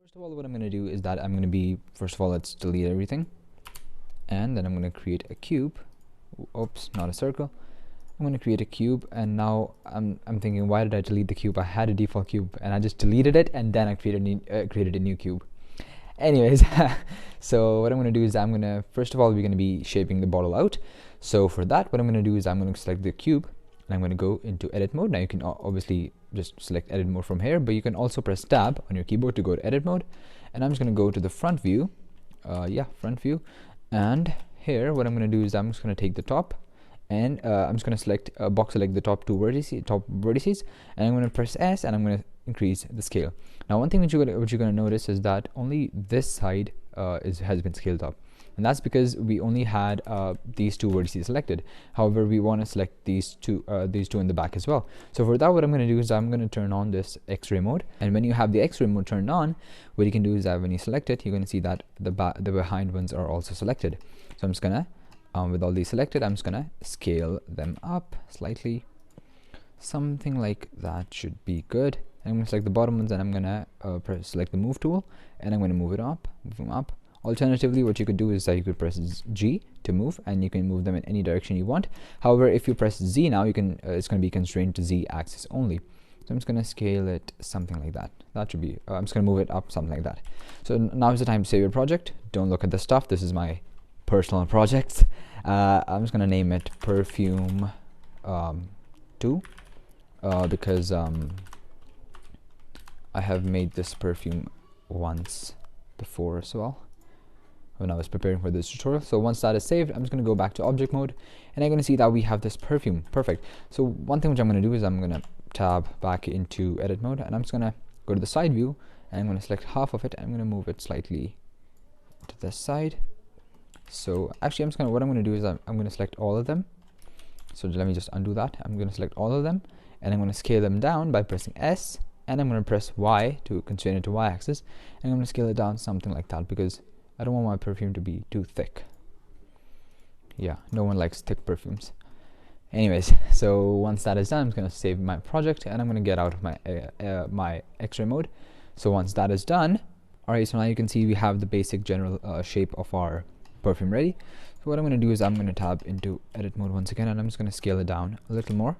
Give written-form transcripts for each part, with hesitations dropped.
First of all, what I'm going to do is that I'm going to be, first of all, let's delete everything. And then I'm going to create a cube. Oops, not a circle. I'm going to create a cube, and now I'm thinking, why did I delete the cube? I had a default cube and I just deleted it, and then I created a new cube. Anyways, so what I'm going to do is I'm going to, first of all, we're going to be shaping the bottle out. So for that, what I'm going to do is I'm going to select the cube, and I'm going to go into edit mode. Now you can obviously just select edit mode from here, but you can also press tab on your keyboard to go to edit mode. And I'm just going to go to the front view. Front view. And here, what I'm going to do is I'm just going to take the top, and I'm just going to select box select the top vertices, and I'm going to press S, and I'm going to increase the scale. Now, one thing which you're going to notice is that only this side has been scaled up, and that's because we only had these two vertices selected. However, we want to select these two in the back as well. So for that, what I'm going to do is I'm going to turn on this X-ray mode, and when you have the X-ray mode turned on, what you can do is that when you select it, you're going to see that the behind ones are also selected. So I'm just gonna with all these selected, I'm just gonna scale them up slightly, something like that should be good. And I'm gonna select the bottom ones, and I'm gonna select the move tool, and I'm gonna move them up. Alternatively, what you could do is that you could press G to move, and you can move them in any direction you want. However, if you press Z now, you can it's gonna be constrained to Z axis only. So I'm just gonna scale it something like that. That should be I'm just gonna move it up something like that. So now is the time to save your project. Don't look at the stuff. This is my personal projects. I'm just gonna name it Perfume 2 because I have made this perfume once before as well when I was preparing for this tutorial. So once that is saved, I'm just going to go back to object mode, and I'm going to see that we have this perfume. Perfect. So one thing which I'm going to do is I'm going to tab back into edit mode, and I'm just going to go to the side view, and I'm going to select half of it, and I'm going to move it slightly to this side. So actually, what I'm going to do is I'm going to select all of them. So let me just undo that. I'm going to select all of them, and I'm going to scale them down by pressing S, and I'm going to press Y to constrain it to Y axis, and I'm going to scale it down something like that because I don't want my perfume to be too thick. Yeah, no one likes thick perfumes. Anyways, so once that is done, I'm just going to save my project, and I'm going to get out of my my X-ray mode. So once that is done, alright, so now you can see we have the basic general shape of our perfume ready. So what I'm going to do is I'm going to tab into edit mode once again, and I'm just going to scale it down a little more.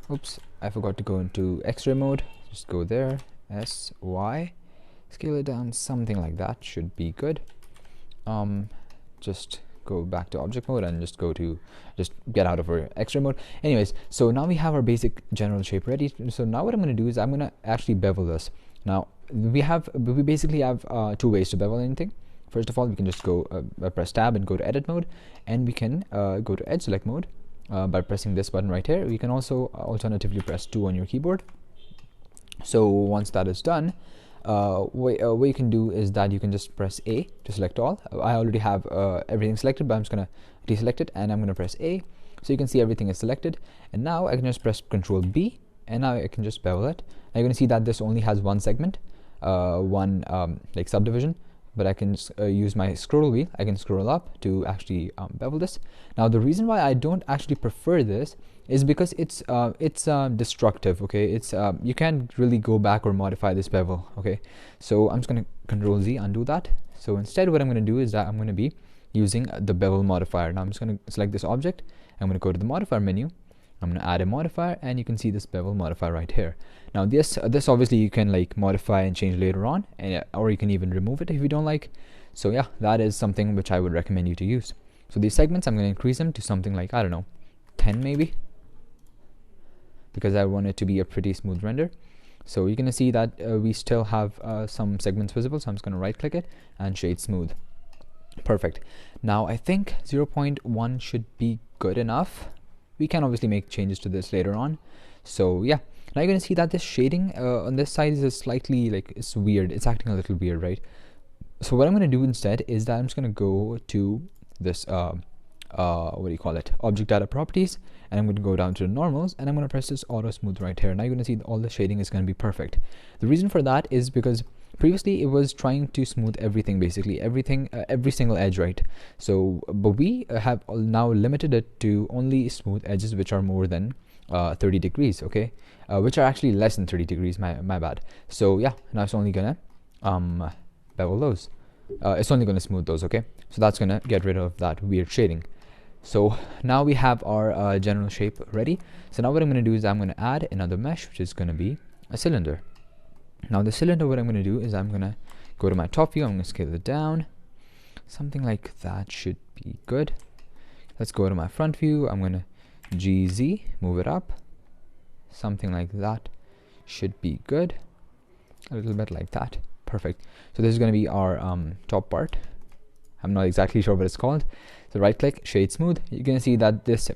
Oops, I forgot to go into X-ray mode. Just go there, S, Y, scale it down something like that should be good. Just go back to object mode and just get out of our X-ray mode. Anyways, so now we have our basic general shape ready. So now what I'm going to do is I'm going to actually bevel this. Now we basically have two ways to bevel anything. First of all, we can just go press tab and go to edit mode, and we can go to edge select mode by pressing this button right here. You can also alternatively press 2 on your keyboard. So once that is done, what you can do is that you can just press A to select all. I already have everything selected, but I'm just going to deselect it, and I'm going to press A. So you can see everything is selected, and now I can just press Control B, and now I can just bevel it. Now you're going to see that this only has one segment, like subdivision. But I can use my scroll wheel. I can scroll up to actually bevel this. Now the reason why I don't actually prefer this is because it's destructive. Okay, it's you can't really go back or modify this bevel. Okay, so I'm just going to Control Z, undo that. So instead, what I'm going to do is that I'm going to be using the bevel modifier. Now I'm just going to select this object. I'm going to go to the modifier menu. I'm going to add a modifier, and you can see this bevel modifier right here. Now this obviously you can like modify and change later on, or you can even remove it if you don't like. So yeah, that is something which I would recommend you to use. So these segments, I'm going to increase them to something like, I don't know, 10 maybe, because I want it to be a pretty smooth render. So you're going to see that we still have some segments visible, so I'm just going to right click it and shade smooth. Perfect. Now I think 0.1 should be good enough. We can obviously make changes to this later on. So yeah, now you're going to see that this shading on this side is slightly like, it's weird. It's acting a little weird, right? So what I'm going to do instead is that I'm just going to go to this what do you call it, object data properties, and I'm going to go down to the normals, and I'm going to press this auto smooth right here. Now you're going to see all the shading is going to be perfect. The reason for that is because previously it was trying to smooth everything, basically everything, every single edge, right? So but we have now limited it to only smooth edges which are more than 30 degrees, okay, which are actually less than 30 degrees, my bad. So yeah, now it's only gonna bevel those. It's only gonna smooth those, okay. So that's gonna get rid of that weird shading. So now we have our general shape ready. So now what I'm gonna do is I'm gonna add another mesh, which is gonna be a cylinder. Now the cylinder, what I'm gonna do is I'm gonna go to my top view, I'm gonna scale it down. Something like that should be good. Let's go to my front view, I'm gonna GZ, move it up. Something like that should be good. A little bit like that. Perfect. So this is going to be our top part. I'm not exactly sure what it's called. So right click, shade smooth. You're going to see that this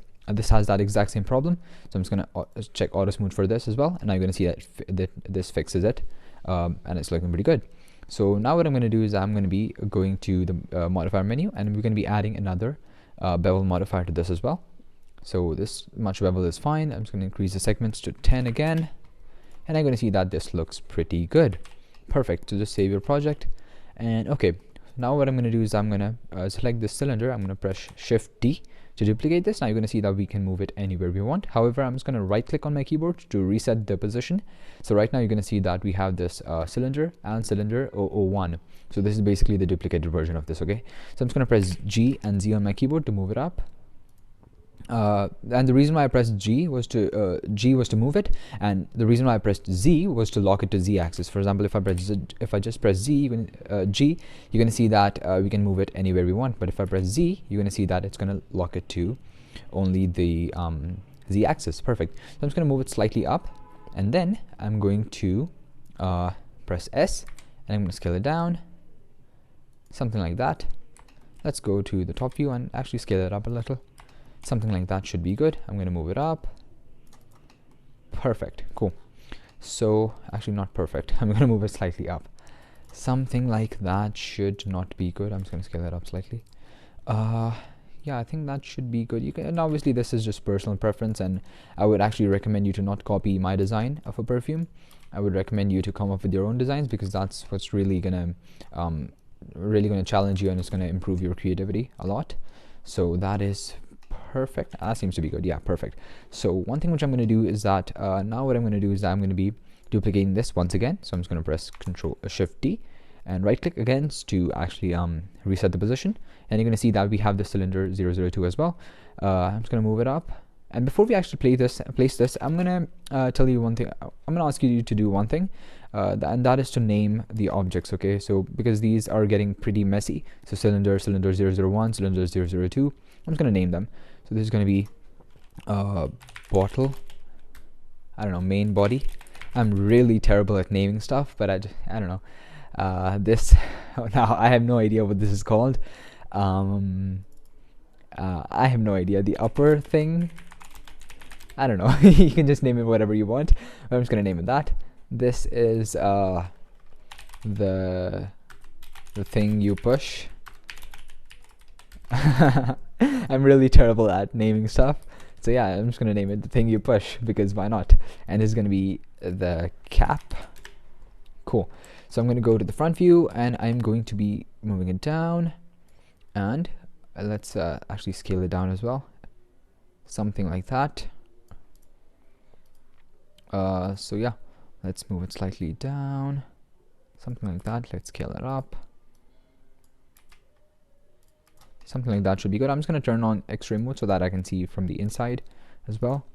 has that exact same problem. So I'm just going to check auto smooth for this as well. And I'm going to see that this fixes it. And it's looking pretty good. So now what I'm going to do is I'm going to be going to the modifier menu, and we're going to be adding another bevel modifier to this as well. So this much bevel is fine. I'm just going to increase the segments to 10 again. And I'm going to see that this looks pretty good. Perfect. So just save your project. And okay, now what I'm going to do is I'm going to select this cylinder. I'm going to press Shift D to duplicate this. Now you're going to see that we can move it anywhere we want. However, I'm just going to right click on my keyboard to reset the position. So right now you're going to see that we have this cylinder and cylinder 001. So this is basically the duplicated version of this, okay? So I'm just going to press G and Z on my keyboard to move it up. And the reason why I pressed G was to move it, and the reason why I pressed Z was to lock it to Z axis. For example, if I just press G, you're gonna see that we can move it anywhere we want. But if I press Z, you're gonna see that it's gonna lock it to only the Z axis. Perfect. So I'm just gonna move it slightly up, and then I'm going to press S, and I'm gonna scale it down, something like that. Let's go to the top view and actually scale it up a little. Something like that should be good. I'm going to move it up. Perfect. Cool. So actually not perfect. I'm going to move it slightly up. Something like that should not be good. I'm just going to scale that up slightly. Yeah, I think that should be good. You can, and obviously this is just personal preference, and I would actually recommend you to not copy my design of a perfume. I would recommend you to come up with your own designs, because that's what's really going to challenge you, and it's going to improve your creativity a lot. So that is perfect. That seems to be good. Yeah, perfect. So one thing which I'm going to do is that now what I'm going to do is that I'm going to be duplicating this once again. So I'm just going to press Shift D and right click again to actually reset the position, and you're going to see that we have the cylinder 002 as well. I'm just going to move it up, and before we actually place this, I'm going to tell you one thing. I'm going to ask you to do one thing, and that is to name the objects, okay? So because these are getting pretty messy, so cylinder 001, cylinder 002, I'm just going to name them. So this is going to be bottle, I don't know, main body. I'm really terrible at naming stuff, but I don't know. This, now I have no idea what this is called. I have no idea. The upper thing, I don't know. You can just name it whatever you want. I'm just going to name it that. This is the thing you push. I'm really terrible at naming stuff, so yeah, I'm just gonna name it the thing you push, because why not? And this is gonna be the cap. Cool. So I'm gonna go to the front view, and I'm going to be moving it down, and let's actually scale it down as well, something like that. So yeah, let's move it slightly down, something like that. Let's scale it up. Something like that should be good. I'm just going to turn on X-ray mode so that I can see from the inside as well.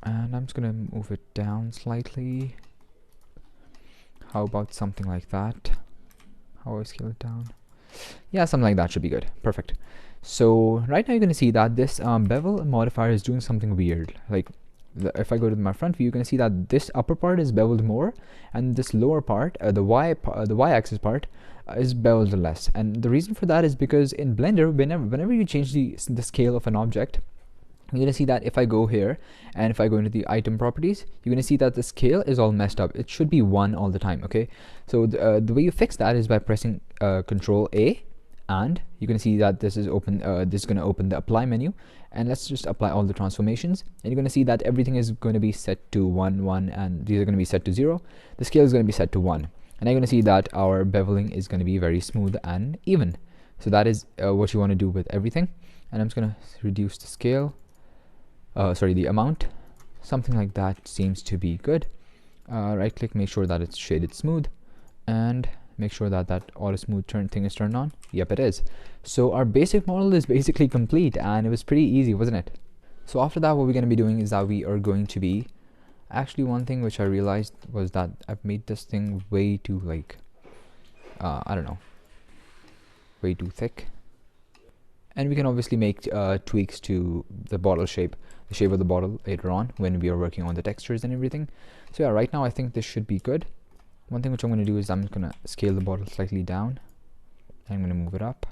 And I'm just going to move it down slightly. How about something like that? How do I scale it down? Yeah, something like that should be good. Perfect. So right now you're going to see that this bevel modifier is doing something weird. Like if I go to my front view, you're going to see that this upper part is beveled more, and this lower part, the y-axis part, is beveled less. And the reason for that is because in Blender, whenever you change the scale of an object, you're going to see that if I go here and if I go into the item properties, you're going to see that the scale is all messed up. It should be 1 all the time, okay? So the way you fix that is by pressing Control A, and you're going to see that this is open. This is going to open the apply menu, and let's just apply all the transformations, and you're going to see that everything is going to be set to 1, 1, and these are going to be set to 0. The scale is going to be set to 1. And you're going to see that our beveling is going to be very smooth and even. So that is what you want to do with everything. And I'm just going to reduce the scale, the amount, something like that seems to be good. Right click, make sure that it's shaded smooth, and make sure that that auto smooth turn thing is turned on. Yep, it is. So our basic model is basically complete, and it was pretty easy, wasn't it? So after that, what we're going to be doing is that we are going to be, actually one thing which I realized was that I've made this thing way too, like, I don't know, way too thick. And we can obviously make tweaks to the bottle shape, the shape of the bottle later on when we are working on the textures and everything. So yeah, right now I think this should be good. One thing which I'm going to do is I'm going to scale the bottle slightly down. I'm going to move it up.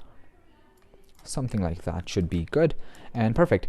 Something like that should be good and perfect.